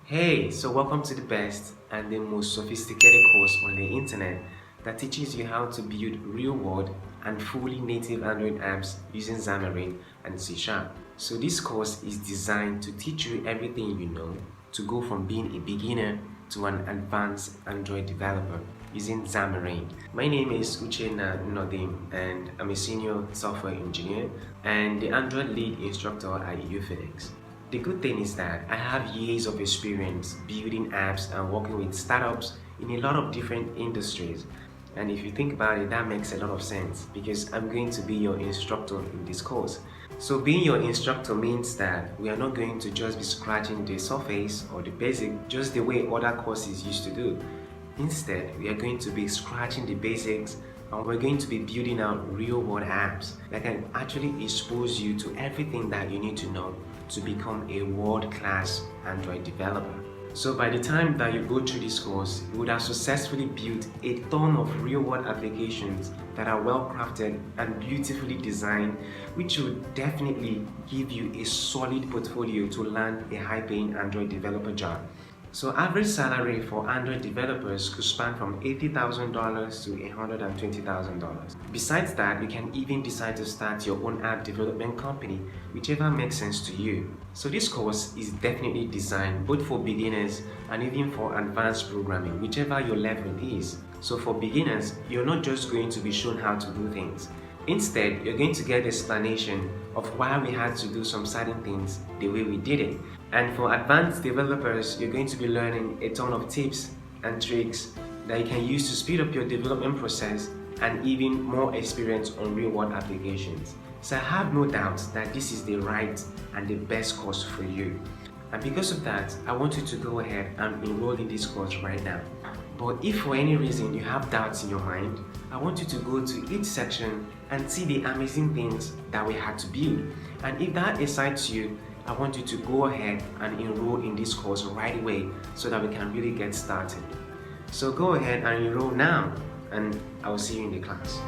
Hey, so welcome to the best and the most sophisticated course on the internet that teaches you how to build real-world and fully native Android apps using Xamarin and C#. So this course is designed to teach you everything you know to go from being a beginner to an advanced Android developer using Xamarin. My name is Uchenna Nodim and I'm a senior software engineer and the Android lead instructor at Ufinix. The good thing is that I have years of experience building apps and working with startups in a lot of different industries. And if you think about it, that makes a lot of sense because I'm going to be your instructor in this course. So being your instructor means that we are not going to just be scratching the surface or the basic just the way other courses used to do. Instead, we are going to be scratching the basics and we're going to be building out real-world apps that can actually expose you to everything that you need to know to become a world-class Android developer. So by the time that you go through this course, you would have successfully built a ton of real-world applications that are well-crafted and beautifully designed, which will definitely give you a solid portfolio to land a high-paying Android developer job. So average salary for Android developers could span from $80,000 to $120,000. Besides that, you can even decide to start your own app development company, whichever makes sense to you. So this course is definitely designed both for beginners and even for advanced programming, whichever your level is. So for beginners, you're not just going to be shown how to do things. Instead, you're going to get explanation of why we had to do some certain things the way we did it. And for advanced developers, you're going to be learning a ton of tips and tricks that you can use to speed up your development process and even more experience on real-world applications. So I have no doubt that this is the right and the best course for you. And because of that, I want you to go ahead and enroll in this course right now. But if for any reason you have doubts in your mind, I want you to go to each section and see the amazing things that we had to build. And if that excites you, I want you to go ahead and enroll in this course right away so that we can really get started. So go ahead and enroll now, and I will see you in the class.